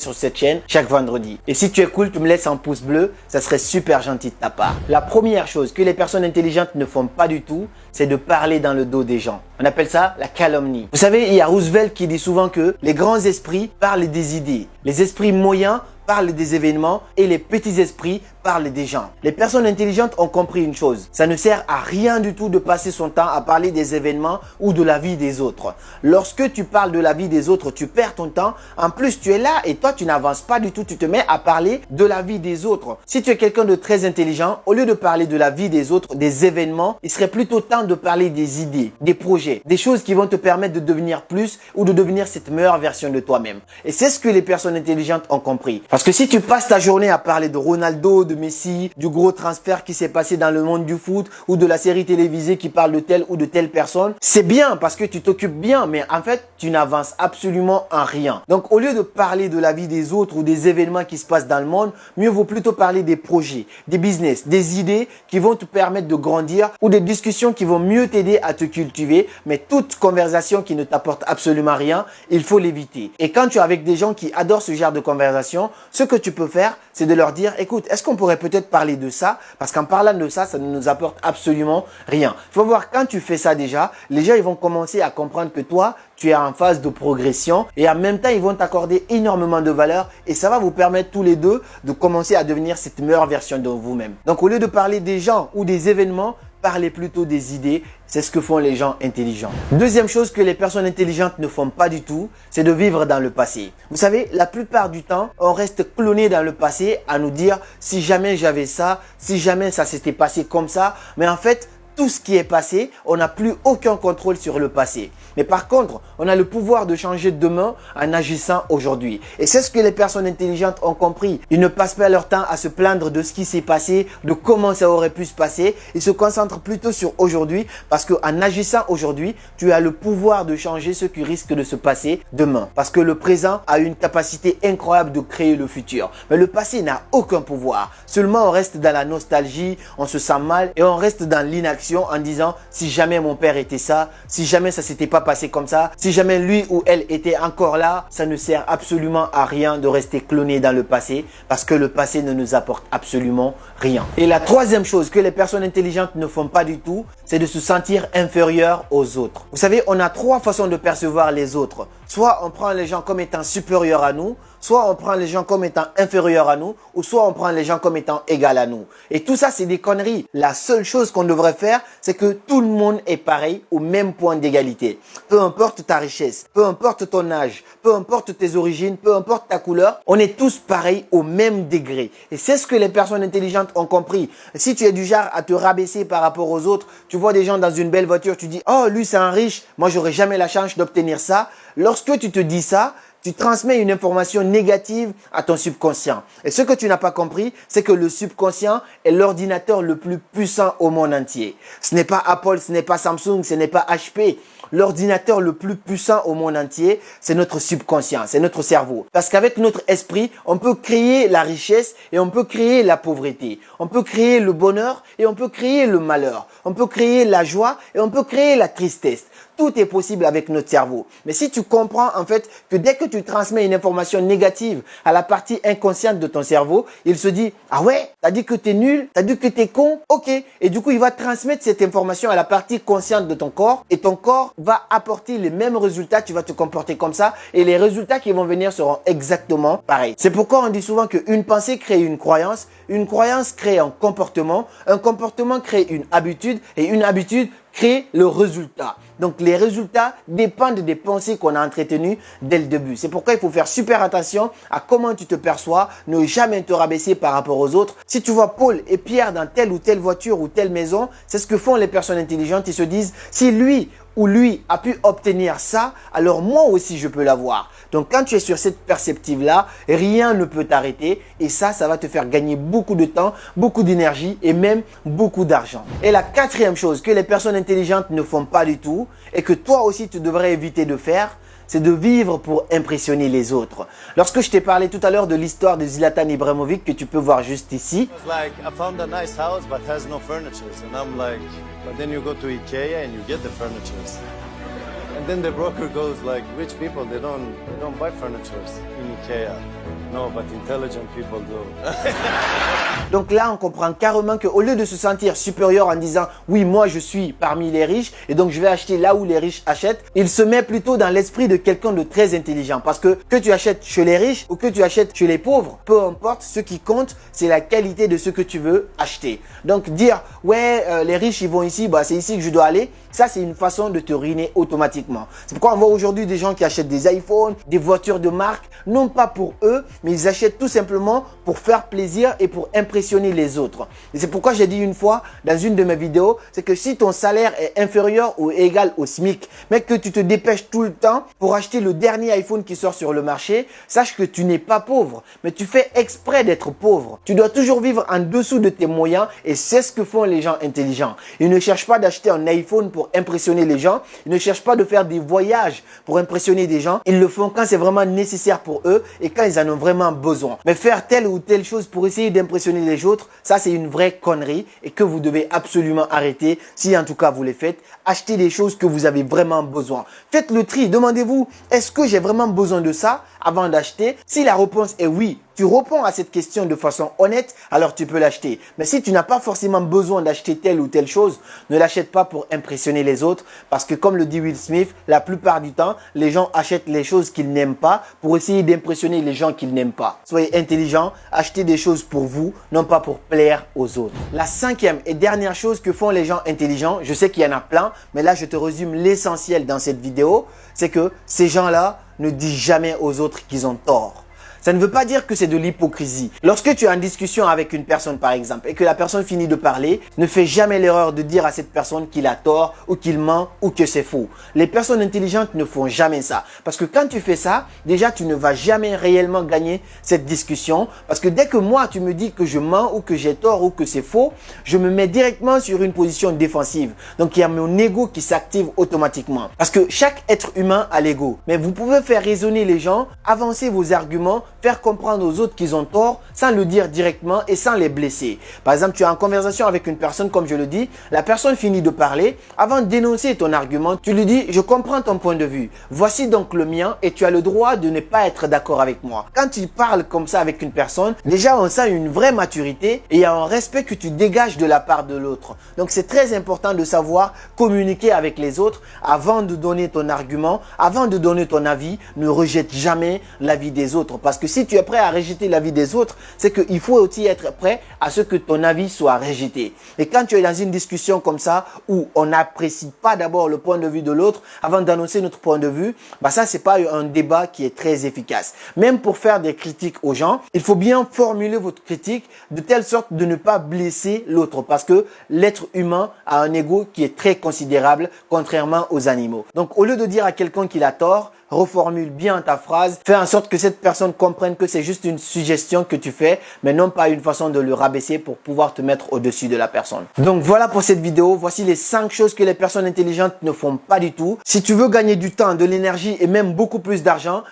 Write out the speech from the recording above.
sur cette chaîne chaque vendredi. Et si tu es cool, tu me laisses un pouce bleu, ça serait super gentil de ta part. La première chose que les personnes intelligentes ne font pas du tout, c'est de parler dans le dos des gens. On appelle ça la calomnie. Vous savez, il y a Roosevelt qui dit souvent que les grands esprits parlent des idées, les esprits moyens parlent des événements et les petits esprits parlent des gens. Les personnes intelligentes ont compris une chose. Ça ne sert à rien du tout de passer son temps à parler des événements ou de la vie des autres. Lorsque tu parles de la vie des autres, tu perds ton temps. En plus, tu es là et toi, tu n'avances pas du tout. Tu te mets à parler de la vie des autres. Si tu es quelqu'un de très intelligent, au lieu de parler de la vie des autres, des événements, il serait plutôt temps de parler des idées, des projets, des choses qui vont te permettre de devenir plus ou de devenir cette meilleure version de toi-même. Et c'est ce que les personnes intelligentes ont compris. Parce que si tu passes ta journée à parler de Ronaldo, de Messi, du gros transfert qui s'est passé dans le monde du foot ou de la série télévisée qui parle de telle ou de telle personne, c'est bien parce que tu t'occupes bien, mais en fait, tu n'avances absolument en rien. Donc, au lieu de parler de la vie des autres ou des événements qui se passent dans le monde, mieux vaut plutôt parler des projets, des business, des idées qui vont te permettre de grandir ou des discussions qui vont mieux t'aider à te cultiver. Mais toute conversation qui ne t'apporte absolument rien, il faut l'éviter. Et quand tu es avec des gens qui adorent ce genre de conversation, ce que tu peux faire, c'est de leur dire, écoute, est-ce qu'on pourrait peut-être parler de ça? Parce qu'en parlant de ça, ça ne nous apporte absolument rien. Il faut voir, quand tu fais ça déjà, les gens ils vont commencer à comprendre que toi, tu es en phase de progression et en même temps, ils vont t'accorder énormément de valeur et ça va vous permettre tous les deux de commencer à devenir cette meilleure version de vous-même. Donc, au lieu de parler des gens ou des événements, parlez plutôt des idées. C'est ce que font les gens intelligents. Deuxième chose que les personnes intelligentes ne font pas du tout, c'est de vivre dans le passé. Vous savez, la plupart du temps, on reste cloné dans le passé à nous dire si jamais j'avais ça, si jamais ça s'était passé comme ça. Mais en fait, tout ce qui est passé, on n'a plus aucun contrôle sur le passé. Mais par contre, on a le pouvoir de changer demain en agissant aujourd'hui. Et c'est ce que les personnes intelligentes ont compris. Ils ne passent pas leur temps à se plaindre de ce qui s'est passé, de comment ça aurait pu se passer. Ils se concentrent plutôt sur aujourd'hui parce qu'en agissant aujourd'hui, tu as le pouvoir de changer ce qui risque de se passer demain. Parce que le présent a une capacité incroyable de créer le futur. Mais le passé n'a aucun pouvoir. Seulement, on reste dans la nostalgie, on se sent mal et on reste dans l'inaction en disant si jamais mon père était ça, si jamais ça s'était pas passé comme ça, si jamais lui ou elle était encore là, ça ne sert absolument à rien de rester cloné dans le passé parce que le passé ne nous apporte absolument rien. Et la troisième chose que les personnes intelligentes ne font pas du tout, c'est de se sentir inférieur aux autres. Vous savez, on a trois façons de percevoir les autres. Soit on prend les gens comme étant supérieurs à nous, soit on prend les gens comme étant inférieurs à nous, ou soit on prend les gens comme étant égaux à nous. Et tout ça, c'est des conneries. La seule chose qu'on devrait faire, c'est que tout le monde est pareil au même point d'égalité. Peu importe ta richesse, peu importe ton âge, peu importe tes origines, peu importe ta couleur, on est tous pareils au même degré. Et c'est ce que les personnes intelligentes ont compris. Si tu es du genre à te rabaisser par rapport aux autres, tu vois des gens dans une belle voiture, tu dis « Oh, lui c'est un riche, moi j'aurais jamais la chance d'obtenir ça ». Lorsque tu te dis ça, tu transmets une information négative à ton subconscient. Et ce que tu n'as pas compris, c'est que le subconscient est l'ordinateur le plus puissant au monde entier. Ce n'est pas Apple, ce n'est pas Samsung, ce n'est pas HP. L'ordinateur le plus puissant au monde entier, c'est notre subconscient, c'est notre cerveau. Parce qu'avec notre esprit, on peut créer la richesse et on peut créer la pauvreté. On peut créer le bonheur et on peut créer le malheur. On peut créer la joie et on peut créer la tristesse. Tout est possible avec notre cerveau. Mais si tu comprends en fait que dès que tu transmets une information négative à la partie inconsciente de ton cerveau, il se dit « Ah ouais, t'as dit que t'es nul, t'as dit que t'es con, ok ». Et du coup, il va transmettre cette information à la partie consciente de ton corps et ton corps va apporter les mêmes résultats, tu vas te comporter comme ça et les résultats qui vont venir seront exactement pareils. C'est pourquoi on dit souvent qu'une pensée crée une croyance crée un comportement crée une habitude et une habitude crée le résultat. Donc, les résultats dépendent des pensées qu'on a entretenues dès le début. C'est pourquoi il faut faire super attention à comment tu te perçois, ne jamais te rabaisser par rapport aux autres. Si tu vois Paul et Pierre dans telle ou telle voiture ou telle maison, c'est ce que font les personnes intelligentes. Ils se disent, si lui ou lui a pu obtenir ça, alors moi aussi je peux l'avoir. Donc quand tu es sur cette perspective-là, rien ne peut t'arrêter et ça va te faire gagner beaucoup de temps, beaucoup d'énergie et même beaucoup d'argent. Et la quatrième chose que les personnes intelligentes ne font pas du tout et que toi aussi tu devrais éviter de faire, c'est de vivre pour impressionner les autres. Lorsque je t'ai parlé tout à l'heure de l'histoire de Zlatan Ibrahimovic que tu peux voir juste ici. Like, I found a nice house but has no furniture. And I'm like, but then you go to IKEA and you get the furniture. And then the broker goes like, rich people, they don't buy furniture. in Ikea. No, but intelligent people do. Donc là, on comprend carrément qu'au lieu de se sentir supérieur en disant « Oui, moi, je suis parmi les riches et donc je vais acheter là où les riches achètent », il se met plutôt dans l'esprit de quelqu'un de très intelligent. Parce que tu achètes chez les riches ou que tu achètes chez les pauvres, peu importe, ce qui compte, c'est la qualité de ce que tu veux acheter. Donc dire « Ouais, les riches, ils vont ici, bah, c'est ici que je dois aller », ça, c'est une façon de te ruiner automatiquement. C'est pourquoi on voit aujourd'hui des gens qui achètent des iPhones, des voitures de marque, non pas pour eux, mais ils achètent tout simplement pour faire plaisir et pour impressionner les autres. Et c'est pourquoi j'ai dit une fois dans une de mes vidéos, c'est que si ton salaire est inférieur ou égal au SMIC, mais que tu te dépêches tout le temps pour acheter le dernier iPhone qui sort sur le marché, sache que tu n'es pas pauvre, mais tu fais exprès d'être pauvre. Tu dois toujours vivre en dessous de tes moyens et c'est ce que font les gens intelligents. Ils ne cherchent pas d'acheter un iPhone pour impressionner les gens, ils ne cherchent pas de faire des voyages pour impressionner des gens, ils le font quand c'est vraiment nécessaire pour eux et quand ils en ont vraiment besoin. Mais faire telle ou telle chose pour essayer d'impressionner les autres, ça c'est une vraie connerie et que vous devez absolument arrêter si en tout cas vous les faites. Achetez des choses que vous avez vraiment besoin. Faites le tri, demandez-vous, est-ce que j'ai vraiment besoin de ça avant d'acheter? Si la réponse est oui, tu réponds à cette question de façon honnête, alors tu peux l'acheter. Mais si tu n'as pas forcément besoin d'acheter telle ou telle chose, ne l'achète pas pour impressionner les autres parce que comme le dit Will Smith, la plupart du temps, les gens achètent les choses qu'ils n'aiment pas pour essayer d'impressionner les gens qu'ils n'aiment pas. Soyez intelligents, achetez des choses pour vous, non pas pour plaire aux autres. La cinquième et dernière chose que font les gens intelligents, je sais qu'il y en a plein, mais là je te résume l'essentiel dans cette vidéo, c'est que ces gens-là ne disent jamais aux autres qu'ils ont tort. Ça ne veut pas dire que c'est de l'hypocrisie. Lorsque tu es en discussion avec une personne par exemple et que la personne finit de parler, ne fais jamais l'erreur de dire à cette personne qu'il a tort ou qu'il ment ou que c'est faux. Les personnes intelligentes ne font jamais ça. Parce que quand tu fais ça, déjà tu ne vas jamais réellement gagner cette discussion. Parce que dès que moi tu me dis que je mens ou que j'ai tort ou que c'est faux, je me mets directement sur une position défensive. Donc il y a mon ego qui s'active automatiquement. Parce que chaque être humain a l'ego. Mais vous pouvez faire raisonner les gens, avancer vos arguments, faire comprendre aux autres qu'ils ont tort sans le dire directement et sans les blesser. Par exemple, tu es en conversation avec une personne, comme je le dis, la personne finit de parler. Avant d'énoncer ton argument, tu lui dis « Je comprends ton point de vue. Voici donc le mien et tu as le droit de ne pas être d'accord avec moi. » Quand tu parles comme ça avec une personne, déjà on sent une vraie maturité et il y a un respect que tu dégages de la part de l'autre. Donc c'est très important de savoir communiquer avec les autres avant de donner ton argument, avant de donner ton avis. Ne rejette jamais l'avis des autres parce que si tu es prêt à rejeter l'avis des autres, c'est qu'il faut aussi être prêt à ce que ton avis soit rejeté. Et quand tu es dans une discussion comme ça, où on n'apprécie pas d'abord le point de vue de l'autre avant d'annoncer notre point de vue, bah ça c'est pas un débat qui est très efficace. Même pour faire des critiques aux gens, il faut bien formuler votre critique de telle sorte de ne pas blesser l'autre parce que l'être humain a un ego qui est très considérable contrairement aux animaux. Donc au lieu de dire à quelqu'un qu'il a tort, reformule bien ta phrase, fais en sorte que cette personne comprenne que c'est juste une suggestion que tu fais, mais non pas une façon de le rabaisser pour pouvoir te mettre au-dessus de la personne. Donc voilà pour cette vidéo, voici les 5 choses que les personnes intelligentes ne font pas du tout. Si tu veux gagner du temps, de l'énergie et même beaucoup plus d'argent,